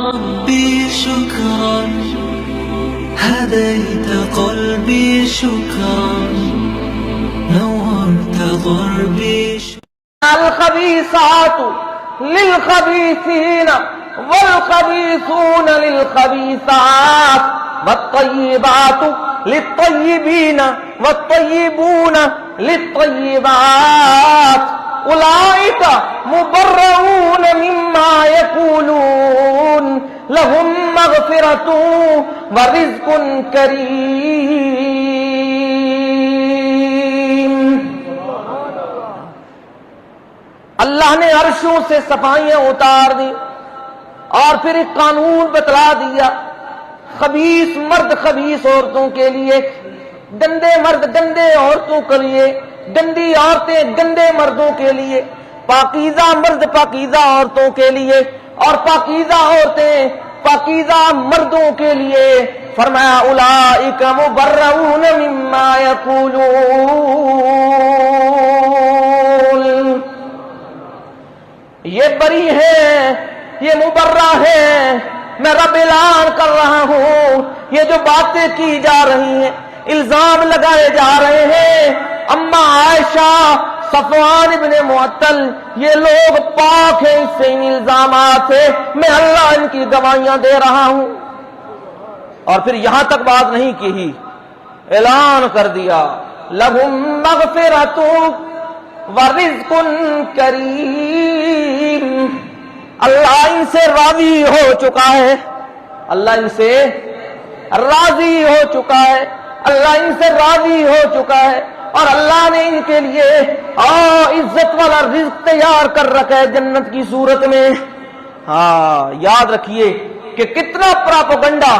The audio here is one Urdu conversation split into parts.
ربي شكرا هديت قلبي شكرا نورت ضربي الخبيثات للخبيثين والخبيثون للخبيثات والطيبات للطيبين والطيبون للطيبات أولئك مبرؤون مما يقولون لهم مغفرة ورزق کریم۔ اللہ نے عرشوں سے صفائیاں اتار دی اور پھر ایک قانون بتلا دیا، خبیث مرد خبیث عورتوں کے لیے، گندے مرد گندے عورتوں کے لیے، گندی عورتیں گندے مردوں کے لیے، پاکیزہ مرد پاکیزہ عورتوں کے لیے اور پاکیزہ عورتیں پاکیزہ مردوں کے لیے۔ فرمایا اولئک مبرؤون مما یقولون، یہ بری ہے، یہ مبرہ ہے، میں رب اعلان کر رہا ہوں، یہ جو باتیں کی جا رہی ہیں، الزام لگائے جا رہے ہیں، اما عائشہ، صفوان ابن معطل، یہ لوگ پاک ہیں اس سے، ان الزامات سے، میں اللہ ان کی گواہیاں دے رہا ہوں۔ اور پھر یہاں تک بات نہیں کی، اعلان کر دیا لہم مغفرۃ ورزق کریم، اللہ ان سے راضی ہو چکا ہے، اللہ ان سے راضی ہو چکا ہے، اللہ ان سے راضی ہو چکا ہے، اور اللہ نے ان کے لیے عزت والا رزق تیار کر رکھا ہے جنت کی صورت میں۔ ہاں یاد رکھیے کہ کتنا پراپگنڈا،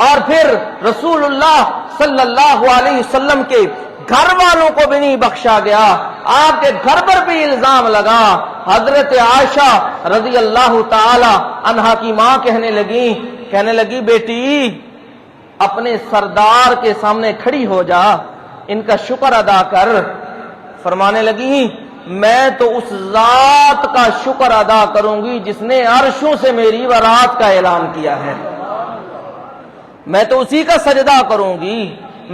اور پھر رسول اللہ صلی اللہ علیہ وسلم کے گھر والوں کو بھی نہیں بخشا گیا، آپ کے گھر پر بھی الزام لگا۔ حضرت عائشہ رضی اللہ تعالی عنہا کی ماں کہنے لگی بیٹی اپنے سردار کے سامنے کھڑی ہو جا، ان کا شکر ادا کر۔ فرمانے لگی میں تو اس ذات کا شکر ادا کروں گی جس نے عرشوں سے میری برات کا اعلان کیا ہے، میں تو اسی کا سجدہ کروں گی،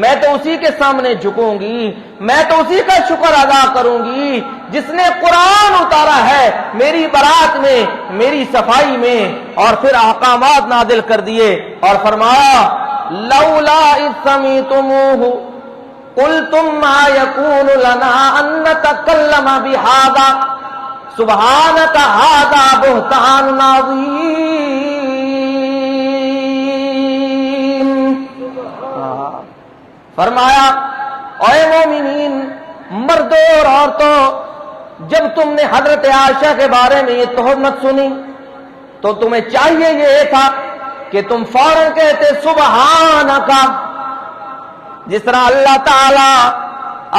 میں تو اسی کے سامنے جھکوں گی، میں تو اسی کا شکر ادا کروں گی جس نے قرآن اتارا ہے میری برات میں، میری صفائی میں، اور پھر احکامات نازل کر دیے، اور فرمایا لولا اذ سمعتموہ قلتم ما یکون لنا ان نتکلم بہذا سبحانک ھذا بہتان عظیم۔ فرمایا اے مومنین، مردوں اور عورتوں، جب تم نے حضرت عائشہ کے بارے میں یہ تہمت سنی تو تمہیں چاہیے یہ تھا کہ تم فوراً کہتے سبحانک، جس طرح اللہ تعالی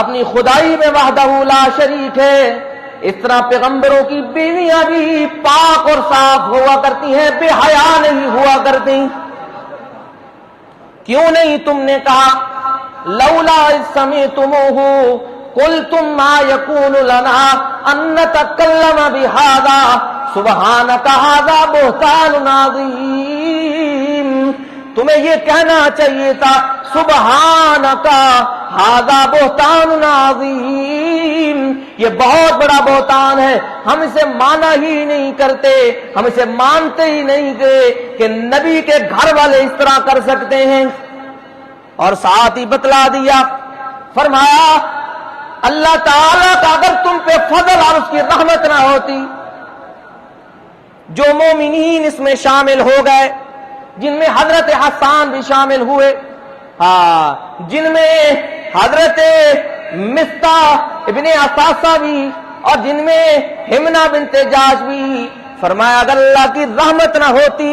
اپنی خدائی میں وحدہ لا شریک ہے، اس طرح پیغمبروں کی بیویاں بھی پاک اور صاف ہوا کرتی ہیں، بے حیا نہیں ہوا کرتی۔ کیوں نہیں تم نے کہا لولا اذ سمعتموہ قلتم ما یکون لنا ان نتکلم بہذا سبحانک ھذا بہتان عظیم، تمہیں یہ کہنا چاہیے تھا سبحانک ھذا بہتان عظیم، یہ بہت بڑا بہتان ہے، ہم اسے مانا ہی نہیں کرتے، ہم اسے مانتے ہی نہیں کہ نبی کے گھر والے اس طرح کر سکتے ہیں۔ اور ساتھ ہی بتلا دیا، فرمایا اللہ تعالیٰ کا اگر تم پہ فضل اور اس کی رحمت نہ ہوتی، جو مومنین اس میں شامل ہو گئے، جن میں حضرت حسان بھی شامل ہوئے، جن میں حضرت مصطح ابن اساسہ بھی، اور جن میں حمنہ بنت جاش بھی، فرمایا اگر اللہ کی رحمت نہ ہوتی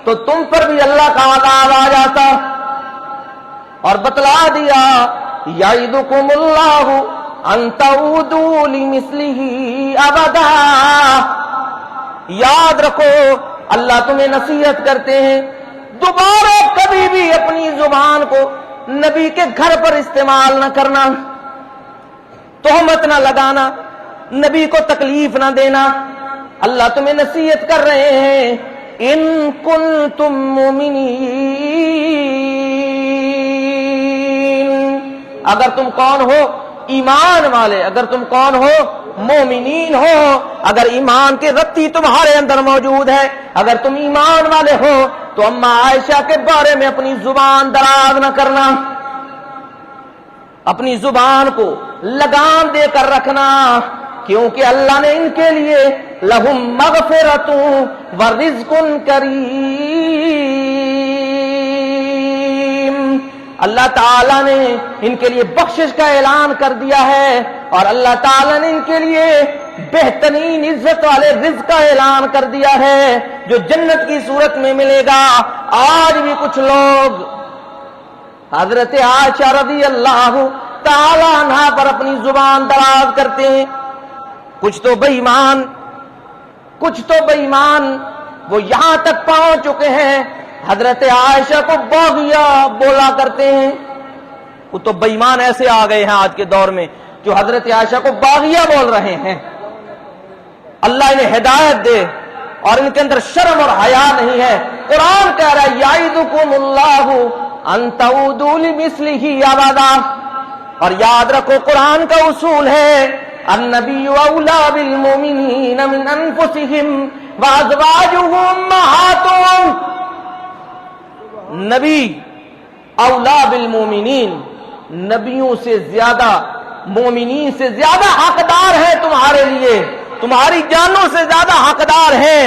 تو تم پر بھی اللہ کا عذاب آ جاتا۔ اور بتلا دیا یعدکم اللہ ان تعودوا لمثلہ ابدا، یاد رکھو اللہ تمہیں نصیحت کرتے ہیں دوبارہ کبھی بھی اپنی زبان کو نبی کے گھر پر استعمال نہ کرنا، تہمت نہ لگانا، نبی کو تکلیف نہ دینا۔ اللہ تمہیں نصیحت کر رہے ہیں ان کنتم مومنین، اگر تم کون ہو؟ ایمان والے، اگر تم کون ہو؟ مومنین ہو، اگر ایمان کے رتی تمہارے اندر موجود ہے، اگر تم ایمان والے ہو تو اما عائشہ کے بارے میں اپنی زبان دراز نہ کرنا، اپنی زبان کو لگام دے کر رکھنا، کیونکہ اللہ نے ان کے لیے لہم مغفرۃ ورزق کریم، اللہ تعالیٰ نے ان کے لیے بخشش کا اعلان کر دیا ہے، اور اللہ تعالیٰ نے ان کے لیے بہترین عزت والے رزق کا اعلان کر دیا ہے جو جنت کی صورت میں ملے گا۔ آج بھی کچھ لوگ حضرت عائشہ رضی اللہ تعالیٰ عنہا پر اپنی زبان دراز کرتے ہیں، کچھ تو بے ایمان وہ یہاں تک پہنچ چکے ہیں حضرت عائشہ کو باغیہ بولا کرتے ہیں۔ وہ تو بے ایمان ایسے آ گئے ہیں آج کے دور میں جو حضرت عائشہ کو باغیہ بول رہے ہیں۔ اللہ انہیں ہدایت دے اور ان کے اندر شرم اور حیا نہیں ہے۔ قرآن کہہ رہا ہے یعظکم اللہ ان تعودوا لمثلہ ابدا، اور یاد رکھو قرآن کا اصول ہے النبی اولی بالمؤمنین من انفسہم وازواجہ امہاتہم، نبی اولا بالمومنین، نبیوں سے زیادہ، مومنین سے زیادہ حقدار ہے تمہارے لیے، تمہاری جانوں سے زیادہ حقدار ہیں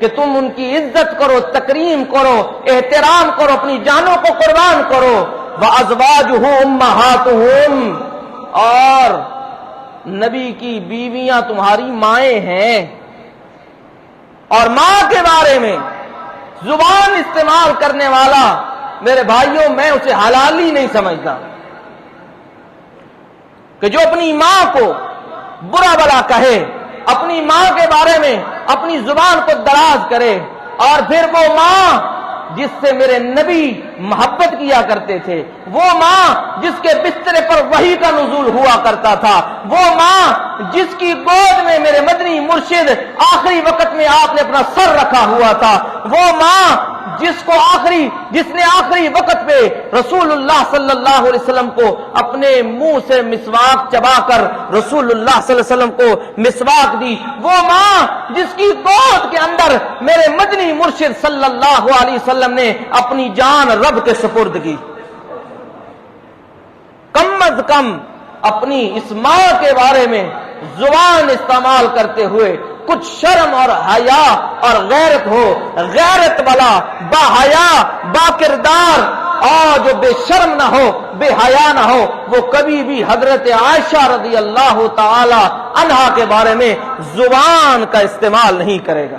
کہ تم ان کی عزت کرو، تکریم کرو، احترام کرو، اپنی جانوں کو قربان کرو۔ وَأَزْوَاجُهُ أُمَّهَاتُهُمْ، اور نبی کی بیویاں تمہاری مائیں ہیں۔ اور ماں کے بارے میں زبان استعمال کرنے والا میرے بھائیوں میں اسے حلال ہی نہیں سمجھتا، کہ جو اپنی ماں کو برا بلا کہے، اپنی ماں کے بارے میں اپنی زبان کو دراز کرے، اور پھر وہ ماں جس سے میرے نبی محبت کیا کرتے تھے، وہ ماں جس کے بسترے پر وحی کا نزول ہوا کرتا تھا، وہ ماں جس کی گود میں میرے مدنی مرشد آخری وقت میں آپ نے اپنا سر رکھا ہوا تھا، وہ ماں جس نے آخری وقت پہ رسول اللہ صلی اللہ علیہ وسلم کو اپنے منہ سے مسواک چبا کر رسول اللہ صلی اللہ علیہ وسلم کو مسواک دی، وہ ماں جس کی گود کے اندر میرے مدنی مرشد صلی اللہ علیہ وسلم نے اپنی جان رب کے سپرد کی، کم از کم اپنی اس ماں کے بارے میں زبان استعمال کرتے ہوئے کچھ شرم اور حیا اور غیرت ہو، غیرت والا با حیا با کردار، اور جو بے شرم نہ ہو، بے حیا نہ ہو، وہ کبھی بھی حضرت عائشہ رضی اللہ تعالی عنہا کے بارے میں زبان کا استعمال نہیں کرے گا۔